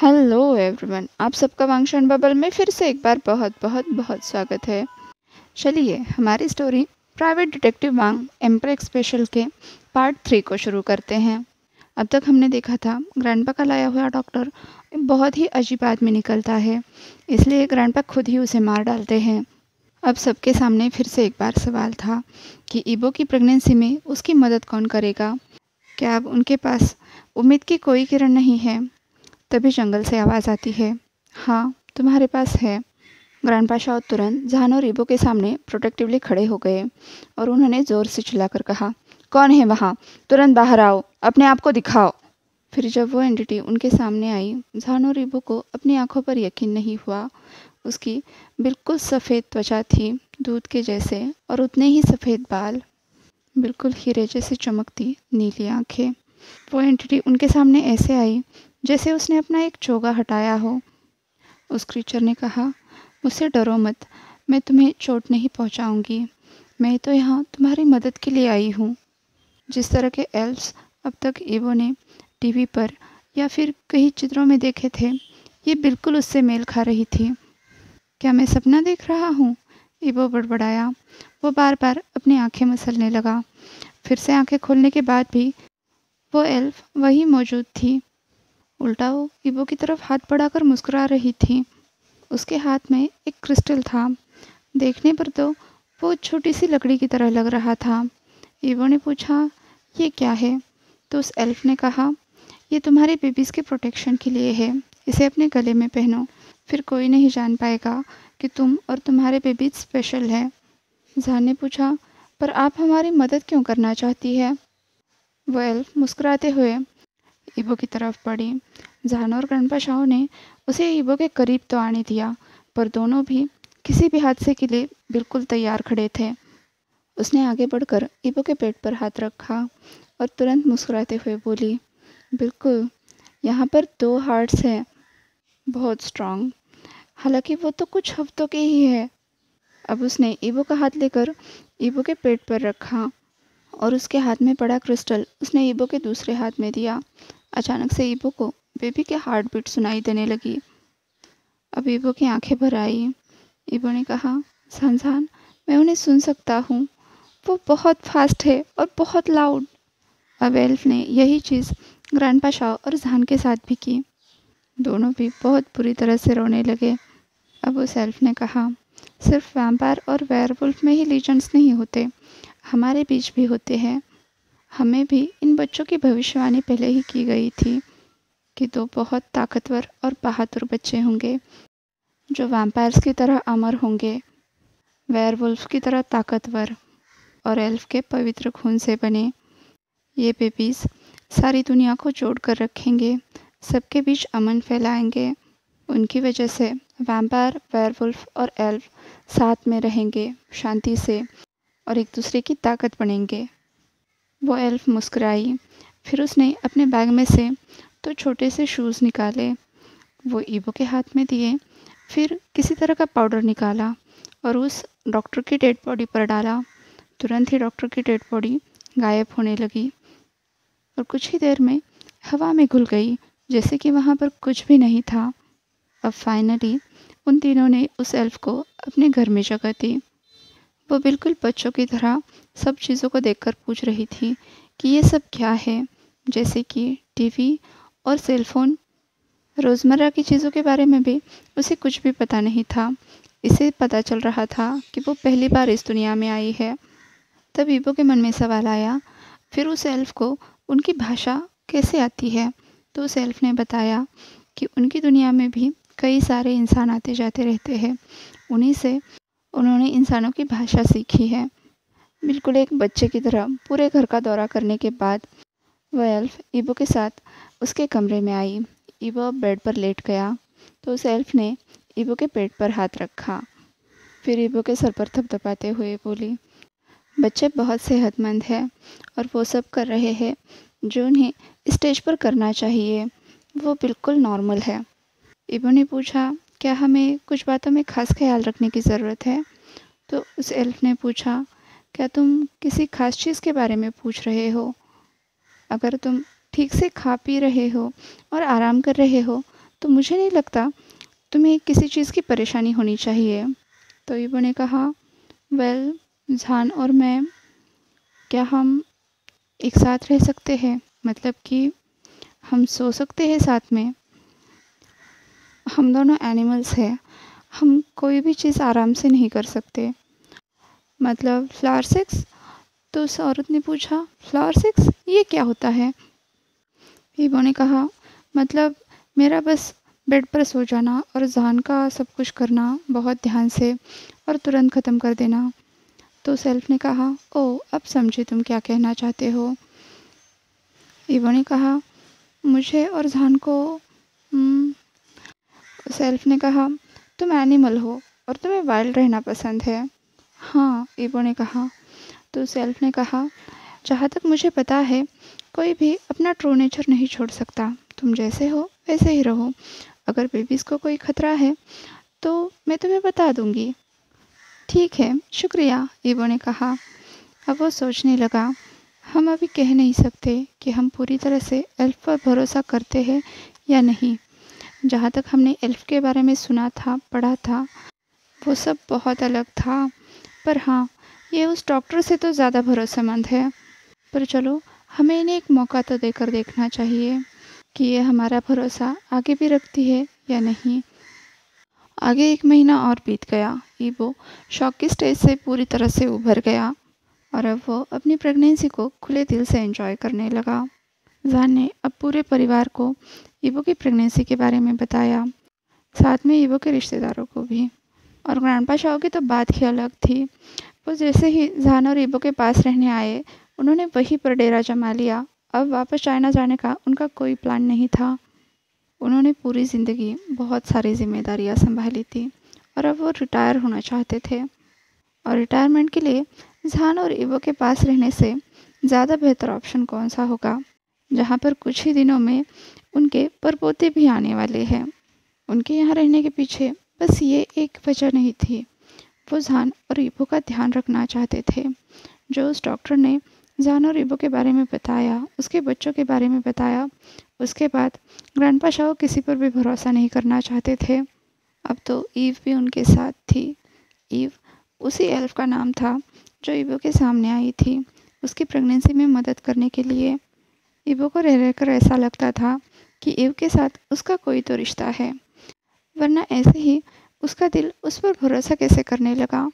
Hello everyone, आप सबका वांगशन bubble में फिर से एक बार बहुत बहुत बहुत स्वागत है। चलिए हमारी स्टोरी प्राइवेट डिटेक्टिव वांग एम्प्रेक स्पेशल के पार्ट 3 को शुरू करते हैं। अब तक हमने देखा था ग्रैंडपा का लाया हुआ डॉक्टर बहुत ही अजीब आदमी निकलता है, इसलिए ग्रैंडपा खुद ही उसे मार डालते हैं। अब सबके सामने फिर से एक बार सवाल था कि इबो की प्रेगनेंसी में उसकी मदद कौन करेगा। क्या अब उनके पास उम्मीद की कोई किरण नहीं है? तभी जंगल से आवाज़ आती है, हाँ तुम्हारे पास है। ग्रैंडपा शाओ तुरंत जहान और इबो के सामने प्रोटेक्टिवली खड़े हो गए और उन्होंने ज़ोर से चिल्लाकर कहा, कौन है वहाँ? तुरंत बाहर आओ, अपने आप को दिखाओ। फिर जब वो एंटिटी उनके सामने आई, जहान और इबो को अपनी आंखों पर यकीन नहीं हुआ। उसकी बिल्कुल सफ़ेद त्वचा थी, दूध के जैसे, और उतने ही सफ़ेद बाल, बिल्कुल हीरे जैसी चमकती नीली आंखें। वो एंटिटी उनके सामने ऐसे आई जैसे उसने अपना एक चोगा हटाया हो। उस क्रीचर ने कहा, मुझसे डरो मत, मैं तुम्हें चोट नहीं पहुंचाऊंगी। मैं तो यहाँ तुम्हारी मदद के लिए आई हूँ। जिस तरह के एल्व्स अब तक इबो ने टीवी पर या फिर कई चित्रों में देखे थे, ये बिल्कुल उससे मेल खा रही थी। क्या मैं सपना देख रहा हूँ? इबो बड़बड़ाया। वो बार बार अपनी आंखें मसलने लगा। फिर से आंखें खोलने के बाद भी वो एल्फ वही मौजूद थी। उल्टा वो इबो की तरफ हाथ बढ़ाकर मुस्कुरा रही थी। उसके हाथ में एक क्रिस्टल था। देखने पर तो वो छोटी सी लकड़ी की तरह लग रहा था। इबो ने पूछा, ये क्या है? तो उस एल्फ ने कहा, ये तुम्हारे बेबीज़ के प्रोटेक्शन के लिए है। इसे अपने गले में पहनो, फिर कोई नहीं जान पाएगा कि तुम और तुम्हारे बेबीज स्पेशल है। जहान ने पूछा, पर आप हमारी मदद क्यों करना चाहती है? वो एल्फ मुस्कुराते हुए इबो की तरफ बढ़ी। जहान और ग्रैंडपा शाओ ने उसे इबो के करीब तो आने दिया, पर दोनों भी किसी भी हादसे के लिए बिल्कुल तैयार खड़े थे। उसने आगे बढ़कर इबो के पेट पर हाथ रखा और तुरंत मुस्कुराते हुए बोली, बिल्कुल, यहाँ पर 2 हार्ट्स हैं, बहुत स्ट्रांग। हालांकि वो तो कुछ हफ्तों के ही है। अब उसने इबो का हाथ लेकर इबो के पेट पर रखा और उसके हाथ में पड़ा क्रिस्टल उसने इबो के दूसरे हाथ में दिया। अचानक से इबो को बेबी की हार्ट बीट सुनाई देने लगी। अब इबो की आंखें भर आई। इबो ने कहा, जानसान, मैं उन्हें सुन सकता हूँ। वो बहुत फास्ट है और बहुत लाउड। अब एल्फ ने यही चीज़ ग्रैंडपा शाओ और जहान के साथ भी की। दोनों भी बहुत बुरी तरह से रोने लगे। अब उस एल्फ ने कहा, सिर्फ वैम्पायर और वेयरवुल्फ में ही लीजेंड्स नहीं होते, हमारे बीच भी होते हैं। हमें भी इन बच्चों की भविष्यवाणी पहले ही की गई थी कि 2 बहुत ताकतवर और बहादुर बच्चे होंगे जो वैम्पायर्स की तरह अमर होंगे, वेयरवुल्फ की तरह ताकतवर और एल्फ के पवित्र खून से बने। ये बेबीज़ सारी दुनिया को जोड़ कर रखेंगे, सबके बीच अमन फैलाएंगे। उनकी वजह से वैम्पायर, वेयरवुल्फ और एल्फ साथ में रहेंगे, शांति से, और एक दूसरे की ताकत बनेंगे। वो एल्फ मुस्कुराई। फिर उसने अपने बैग में से 2 छोटे से शूज़ निकाले। वो इबो के हाथ में दिए। फिर किसी तरह का पाउडर निकाला और उस डॉक्टर की डेड बॉडी पर डाला। तुरंत ही डॉक्टर की डेड बॉडी गायब होने लगी और कुछ ही देर में हवा में घुल गई, जैसे कि वहाँ पर कुछ भी नहीं था। अब फाइनली उन तीनों ने उस एल्फ को अपने घर में जगह दी। वो बिल्कुल बच्चों की तरह सब चीज़ों को देखकर पूछ रही थी कि ये सब क्या है, जैसे कि टीवी और सेलफोन। रोज़मर्रा की चीज़ों के बारे में भी उसे कुछ भी पता नहीं था। इसे पता चल रहा था कि वो पहली बार इस दुनिया में आई है। तब इबो के मन में सवाल आया, फिर उस एल्फ को उनकी भाषा कैसे आती है? तो उस एल्फ ने बताया कि उनकी दुनिया में भी कई सारे इंसान आते जाते रहते हैं। उन्हीं से उन्होंने इंसानों की भाषा सीखी है। बिल्कुल एक बच्चे की तरह पूरे घर का दौरा करने के बाद वह एल्फ इबो के साथ उसके कमरे में आई। इबो अब बेड पर लेट गया तो उस एल्फ ने इबो के पेट पर हाथ रखा। फिर इबो के सर पर थपथपाते हुए बोली, बच्चे बहुत सेहतमंद हैं और वो सब कर रहे हैं जो उन्हें स्टेज पर करना चाहिए। वो बिल्कुल नॉर्मल है। इबो ने पूछा, क्या हमें कुछ बातों में खास ख्याल रखने की ज़रूरत है? तो उस एल्फ ने पूछा, क्या तुम किसी खास चीज़ के बारे में पूछ रहे हो? अगर तुम ठीक से खा पी रहे हो और आराम कर रहे हो तो मुझे नहीं लगता तुम्हें किसी चीज़ की परेशानी होनी चाहिए। तो ईवो ने कहा, वेल जहान और मैं, क्या हम एक साथ रह सकते हैं? मतलब कि हम सो सकते हैं साथ में? हम दोनों एनिमल्स हैं, हम कोई भी चीज़ आराम से नहीं कर सकते। मतलब फ्लावर सेक्स? तो उस औरत ने पूछा, फ्लावर सेक्स ये क्या होता है? ईवो ने कहा, मतलब मेरा बस बेड पर सो जाना और जहान का सब कुछ करना बहुत ध्यान से और तुरंत ख़त्म कर देना। तो सेल्फ ने कहा, ओह अब समझे तुम क्या कहना चाहते हो। ईवो ने कहा, मुझे और जहान को सेल्फ ने कहा, तुम एनिमल हो और तुम्हें वाइल्ड रहना पसंद है। हाँ, ईवो ने कहा। तो सेल्फ ने कहा, जहाँ तक मुझे पता है कोई भी अपना ट्रू नेचर नहीं छोड़ सकता। तुम जैसे हो वैसे ही रहो। अगर बेबीज़ को कोई खतरा है तो मैं तुम्हें बता दूंगी। ठीक है, शुक्रिया, ईवो ने कहा। अब वो सोचने लगा, हम अभी कह नहीं सकते कि हम पूरी तरह से एल्फ पर भरोसा करते हैं या नहीं। जहाँ तक हमने एल्फ के बारे में सुना था, पढ़ा था, वो सब बहुत अलग था। पर हाँ, ये उस डॉक्टर से तो ज़्यादा भरोसेमंद है। पर चलो, हमें इन्हें एक मौका तो देकर देखना चाहिए कि ये हमारा भरोसा आगे भी रखती है या नहीं। आगे 1 महीना और बीत गया। ईवो शॉक की स्टेज से पूरी तरह से उभर गया और अब वो अपनी प्रेगनेंसी को खुले दिल से एंजॉय करने लगा। जहान ने अब पूरे परिवार को ईवो की प्रेगनेंसी के बारे में बताया, साथ में ईवो के रिश्तेदारों को भी। और ग्रैंडपा शाओ की तो बात ही अलग थी। वो जैसे ही जहान और ईवो के पास रहने आए, उन्होंने वहीं पर डेरा जमा लिया। अब वापस चाइना जाने का उनका कोई प्लान नहीं था। उन्होंने पूरी ज़िंदगी बहुत सारी जिम्मेदारियां संभाली थी और अब वो रिटायर होना चाहते थे। और रिटायरमेंट के लिए जहान और ईवो के पास रहने से ज़्यादा बेहतर ऑप्शन कौन सा होगा, जहाँ पर कुछ ही दिनों में उनके परपोते भी आने वाले हैं। उनके यहाँ रहने के पीछे बस ये एक वजह नहीं थी, वो जहान और ईवो का ध्यान रखना चाहते थे। जो उस डॉक्टर ने जहान और ईवो के बारे में बताया, उसके बच्चों के बारे में बताया, उसके बाद ग्रैंडपा शाओ किसी पर भी भरोसा नहीं करना चाहते थे। अब तो ईव भी उनके साथ थी। ईव उसी एल्फ का नाम था जो ईवो के सामने आई थी उसकी प्रेगनेंसी में मदद करने के लिए। ईवो को रह रहकर ऐसा लगता था कि ईव के साथ उसका कोई तो रिश्ता है, वरना ऐसे ही उसका दिल उस पर भरोसा कैसे करने लगा।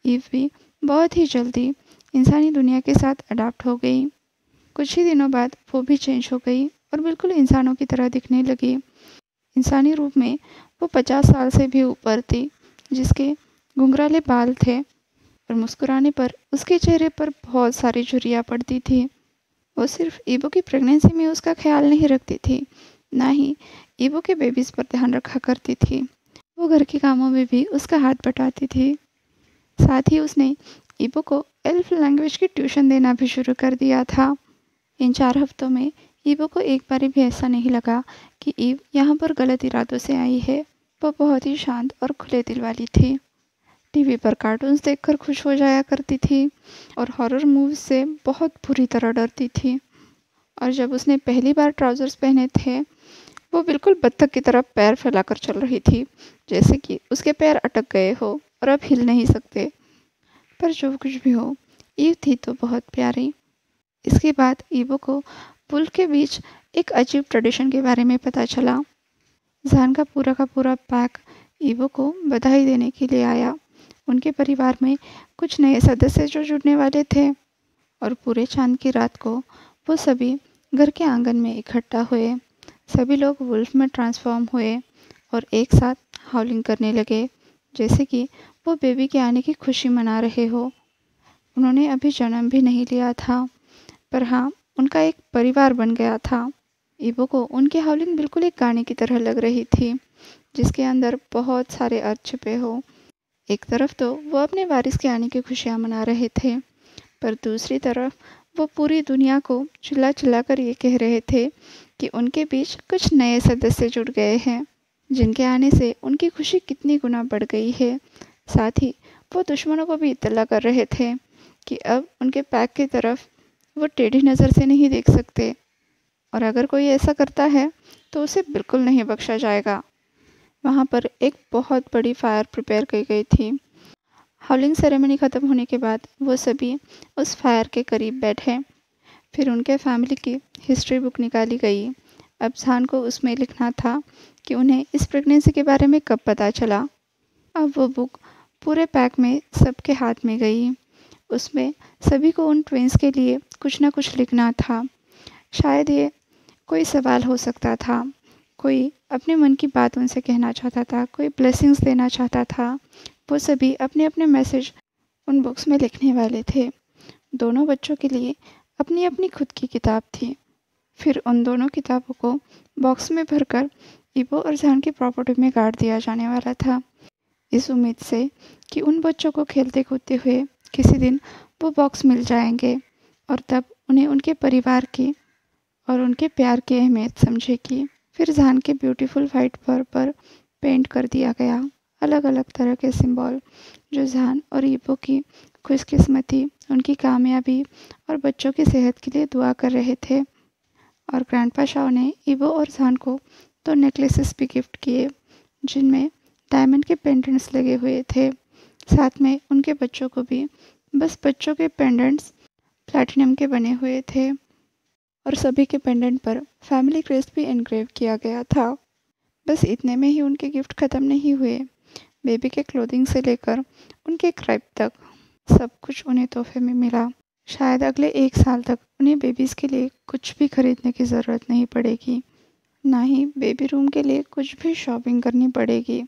ईव भी बहुत ही जल्दी इंसानी दुनिया के साथ अडाप्ट हो गई। कुछ ही दिनों बाद वो भी चेंज हो गई और बिल्कुल इंसानों की तरह दिखने लगी। इंसानी रूप में वो 50 साल से भी ऊपर थी, जिसके घुंघराले बाल थे और मुस्कुराने पर उसके चेहरे पर बहुत सारी झुर्रियाँ पड़ती थी। वो सिर्फ ईवो की प्रेगनेंसी में उसका ख्याल नहीं रखती थी, ना ही ईवो के बेबीज़ पर ध्यान रखा करती थी। वो घर के कामों में भी उसका हाथ बटाती थी। साथ ही उसने ईवो को एल्फ लैंग्वेज की ट्यूशन देना भी शुरू कर दिया था। इन 4 हफ्तों में ईवो को एक बार भी ऐसा नहीं लगा कि ईव यहाँ पर गलत इरादों से आई है। वो बहुत ही शांत और खुले दिल वाली थी। टीवी पर कार्टून्स देखकर खुश हो जाया करती थी और हॉरर मूवीज से बहुत बुरी तरह डरती थी। और जब उसने पहली बार ट्राउजर्स पहने थे, वो बिल्कुल बत्तख की तरह पैर फैलाकर चल रही थी, जैसे कि उसके पैर अटक गए हो और अब हिल नहीं सकते। पर जो कुछ भी हो, ईव थी तो बहुत प्यारी। इसके बाद ईवो को वुल्फ के बीच एक अजीब ट्रेडिशन के बारे में पता चला। जहान का पूरा पैक ईवो को बधाई देने के लिए आया। उनके परिवार में कुछ नए सदस्य जो जुड़ने वाले थे और पूरे चांद की रात को वो सभी घर के आंगन में इकट्ठा हुए। सभी लोग वुल्फ में ट्रांसफॉर्म हुए और एक साथ हाउलिंग करने लगे, जैसे कि वो बेबी के आने की खुशी मना रहे हो। उन्होंने अभी जन्म भी नहीं लिया था, पर हाँ, उनका एक परिवार बन गया था। ईवो को उनकी हाउलिंग बिल्कुल एक गाने की तरह लग रही थी, जिसके अंदर बहुत सारे अर्थ छिपे हो। एक तरफ तो वो अपने वारिस के आने की खुशियाँ मना रहे थे, पर दूसरी तरफ वो पूरी दुनिया को चिल्ला चिल्ला कर ये कह रहे थे कि उनके बीच कुछ नए सदस्य जुड़ गए हैं, जिनके आने से उनकी खुशी कितनी गुना बढ़ गई है। साथ ही वो दुश्मनों को भी इत्तला कर रहे थे कि अब उनके पैक की तरफ वो टेढ़ी नज़र से नहीं देख सकते। और अगर कोई ऐसा करता है तो उसे बिल्कुल नहीं बख्शा जाएगा। वहाँ पर एक बहुत बड़ी फायर प्रिपेयर की गई थी। हाउलिंग सेरेमनी ख़त्म होने के बाद वो सभी उस फायर के करीब बैठे। फिर उनके फैमिली की हिस्ट्री बुक निकाली गई। अब जहान को उसमें लिखना था कि उन्हें इस प्रेगनेंसी के बारे में कब पता चला। अब वो बुक पूरे पैक में सबके हाथ में गई। उसमें सभी को उन ट्विंस के लिए कुछ ना कुछ लिखना था। शायद ये कोई सवाल हो सकता था, कोई अपने मन की बात उनसे कहना चाहता था, कोई ब्लेसिंग्स देना चाहता था। वो सभी अपने अपने मैसेज उन बुक्स में लिखने वाले थे। दोनों बच्चों के लिए अपनी अपनी खुद की किताब थी। फिर उन दोनों किताबों को बॉक्स में भरकर ईबो और जहान की प्रॉपर्टी में गाड़ दिया जाने वाला था, इस उम्मीद से कि उन बच्चों को खेलते कूदते हुए किसी दिन वो बॉक्स मिल जाएंगे और तब उन्हें उनके परिवार की और उनके प्यार की अहमियत समझेगी। फिर जहान के ब्यूटीफुल वाइट पर पेंट कर दिया गया अलग अलग तरह के सिंबल, जो जहान और ईबो की खुशकिस्मती, उनकी कामयाबी और बच्चों की सेहत के लिए दुआ कर रहे थे। और ग्रैंडपा शाओ ने ईबो और जहान को 2 नेकलेसेस भी गिफ्ट किए, जिनमें डायमंड के पेंडेंट्स लगे हुए थे। साथ में उनके बच्चों को भी बस बच्चों के पेंडेंट्स प्लैटिनम के बने हुए थे और सभी के पेंडेंट पर फैमिली क्रेस्ट भी एनग्रेव किया गया था। बस इतने में ही उनके गिफ्ट ख़त्म नहीं हुए। बेबी के क्लोथिंग से लेकर उनके क्राइब तक सब कुछ उन्हें तोहफे में मिला। शायद अगले 1 साल तक उन्हें बेबीज़ के लिए कुछ भी खरीदने की ज़रूरत नहीं पड़ेगी, ना ही बेबी रूम के लिए कुछ भी शॉपिंग करनी पड़ेगी।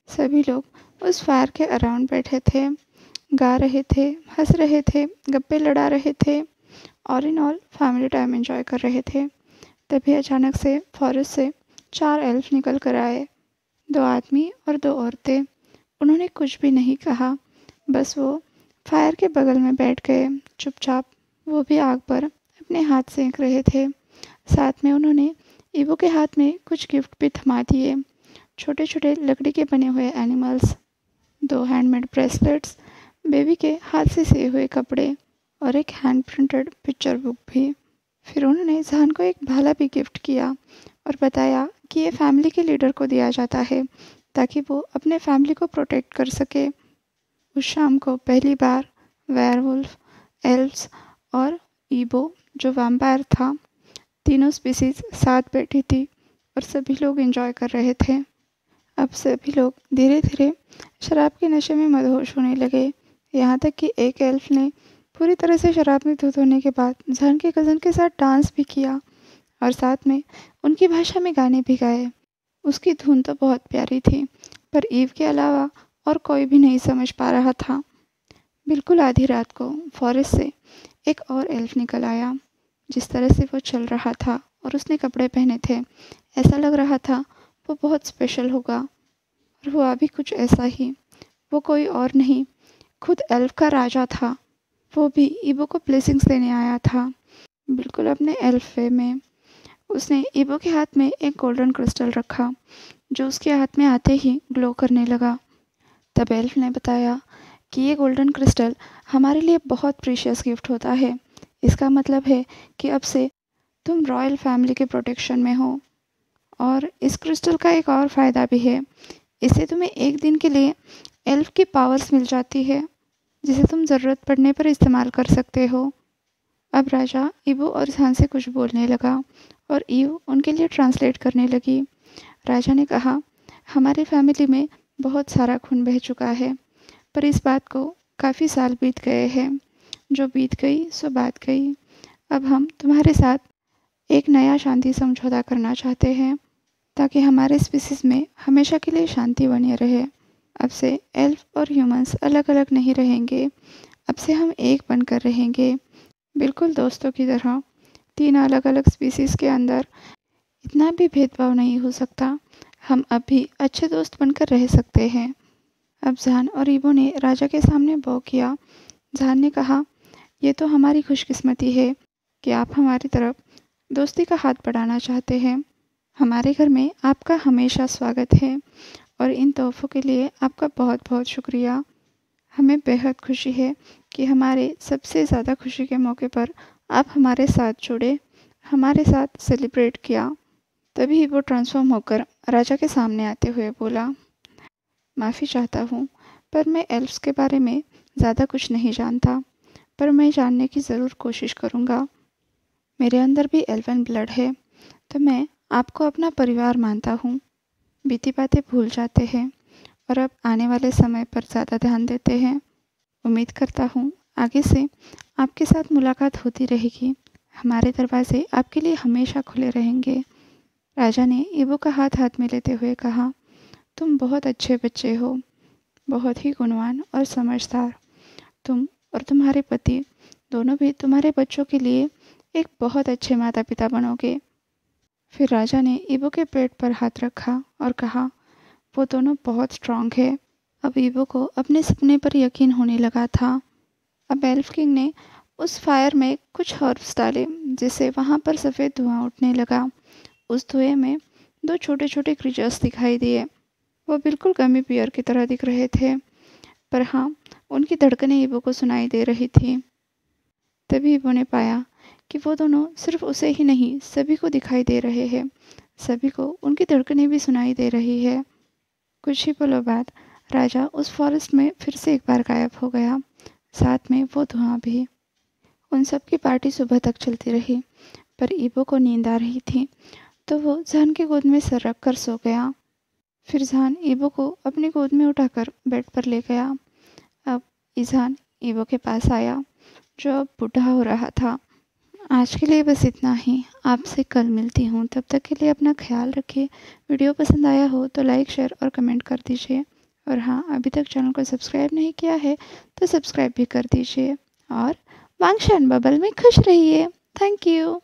सभी लोग उस फायर के अराउंड बैठे थे, गा रहे थे, हंस रहे थे, गप्पे लड़ा रहे थे और in all family time enjoy कर रहे थे। तभी अचानक से फॉरेस्ट से 4 एल्फ निकल कर आए, 2 आदमी और 2 औरतें। उन्होंने कुछ भी नहीं कहा, बस वो फायर के बगल में बैठ गए चुपचाप। वो भी आग पर अपने हाथ सेंक रहे थे। साथ में उन्होंने ईबो के हाथ में कुछ गिफ्ट भी थमा दिए, छोटे छोटे लकड़ी के बने हुए एनिमल्स, 2 हैंडमेड ब्रेसलेट्स, बेबी के हाथ से सिए हुए कपड़े और एक हैंड प्रिंटेड पिक्चर बुक भी। फिर उन्होंने जहान को एक भाला भी गिफ्ट किया और बताया कि ये फैमिली के लीडर को दिया जाता है ताकि वो अपने फैमिली को प्रोटेक्ट कर सके। उस शाम को पहली बार वेयरवुल्फ, एल्व्स और ईबो जो वैम्पायर था, तीनों स्पीसीज साथ बैठी थी और सभी लोग एंजॉय कर रहे थे। अब सभी लोग धीरे धीरे शराब के नशे में मदहोश होने लगे, यहाँ तक कि एक एल्फ ने पूरी तरह से शराब में धुत होने के बाद जहान के कज़न के साथ डांस भी किया और साथ में उनकी भाषा में गाने भी गाए। उसकी धुन तो बहुत प्यारी थी, पर ईव के अलावा और कोई भी नहीं समझ पा रहा था। बिल्कुल आधी रात को फॉरेस्ट से एक और एल्फ निकल आया। जिस तरह से वो चल रहा था और उसने कपड़े पहने थे, ऐसा लग रहा था वो बहुत स्पेशल होगा, और हुआ भी कुछ ऐसा ही। वो कोई और नहीं, खुद एल्फ का राजा था। वो भी ईबो को ब्लेसिंग्स देने आया था, बिल्कुल अपने एल्फ वे में। उसने ईबो के हाथ में एक गोल्डन क्रिस्टल रखा, जो उसके हाथ में आते ही ग्लो करने लगा। तब एल्फ ने बताया कि ये गोल्डन क्रिस्टल हमारे लिए बहुत प्रीशियस गिफ्ट होता है। इसका मतलब है कि अब से तुम रॉयल फैमिली के प्रोटेक्शन में हो। और इस क्रिस्टल का एक और फ़ायदा भी है, इससे तुम्हें एक दिन के लिए एल्फ की पावर्स मिल जाती है, जिसे तुम ज़रूरत पड़ने पर इस्तेमाल कर सकते हो। अब राजा ईबो और जहान से कुछ बोलने लगा और ईव उनके लिए ट्रांसलेट करने लगी। राजा ने कहा, हमारी फैमिली में बहुत सारा खून बह चुका है, पर इस बात को काफ़ी साल बीत गए हैं। जो बीत गई सो बात गई। अब हम तुम्हारे साथ एक नया शांति समझौता करना चाहते हैं, ताकि हमारे स्पीसीज में हमेशा के लिए शांति बनी रहे। अब से एल्फ और ह्यूमंस अलग अलग नहीं रहेंगे, अब से हम एक बनकर रहेंगे, बिल्कुल दोस्तों की तरह। 3 अलग अलग स्पीसीज़ के अंदर इतना भी भेदभाव नहीं हो सकता। हम अब भी अच्छे दोस्त बनकर रह सकते हैं। अब जहान और ईबो ने राजा के सामने बो किया। जहान ने कहा, ये तो हमारी खुशकिस्मती है कि आप हमारी तरफ दोस्ती का हाथ बढ़ाना चाहते हैं। हमारे घर में आपका हमेशा स्वागत है और इन तोहफ़ों के लिए आपका बहुत बहुत शुक्रिया। हमें बेहद खुशी है कि हमारे सबसे ज़्यादा खुशी के मौके पर आप हमारे साथ जुड़े। हमारे साथ सेलिब्रेट किया। तभी वो ट्रांसफॉर्म होकर राजा के सामने आते हुए बोला, माफ़ी चाहता हूँ, पर मैं एल्फ्स के बारे में ज़्यादा कुछ नहीं जानता, पर मैं जानने की ज़रूर कोशिश करूँगा। मेरे अंदर भी एल्वन ब्लड है, तो मैं आपको अपना परिवार मानता हूँ। बीती बातें भूल जाते हैं और अब आने वाले समय पर ज़्यादा ध्यान देते हैं। उम्मीद करता हूँ आगे से आपके साथ मुलाकात होती रहेगी। हमारे दरवाजे आपके लिए हमेशा खुले रहेंगे। राजा ने ईबो का हाथ हाथ में लेते हुए कहा, तुम बहुत अच्छे बच्चे हो, बहुत ही गुणवान और समझदार। तुम और तुम्हारे पति दोनों भी तुम्हारे बच्चों के लिए एक बहुत अच्छे माता पिता बनोगे। फिर राजा ने ईबो के पेट पर हाथ रखा और कहा, वो दोनों बहुत स्ट्रांग है। अब ईबो को अपने सपने पर यकीन होने लगा था। अब एल्फ किंग ने उस फायर में कुछ हर्ब्स डाले, जिससे वहाँ पर सफ़ेद धुआं उठने लगा। उस धुएं में दो छोटे छोटे क्रीचर्स दिखाई दिए। वो बिल्कुल गमी बियर की तरह दिख रहे थे, पर हाँ, उनकी धड़कनें ईबो को सुनाई दे रही थी। तभी ईबो ने पाया कि वो दोनों सिर्फ उसे ही नहीं, सभी को दिखाई दे रहे हैं। सभी को उनकी धड़कनें भी सुनाई दे रही है। कुछ ही पलों बाद राजा उस फॉरेस्ट में फिर से एक बार गायब हो गया, साथ में वो धुआं भी। उन सब की पार्टी सुबह तक चलती रही, पर ईबो को नींद आ रही थी, तो वो जहान की गोद में सर रख कर सो गया। फिर जहान ईबो को अपनी गोद में उठाकर बेड पर ले गया। अब ईजान ईबो के पास आया, जो अब बूढ़ा हो रहा था। आज के लिए बस इतना ही। आपसे कल मिलती हूँ, तब तक के लिए अपना ख्याल रखिए। वीडियो पसंद आया हो तो लाइक, शेयर और कमेंट कर दीजिए। और हाँ, अभी तक चैनल को सब्सक्राइब नहीं किया है तो सब्सक्राइब भी कर दीजिए। और वांगशान बबल में खुश रहिए। Thank you.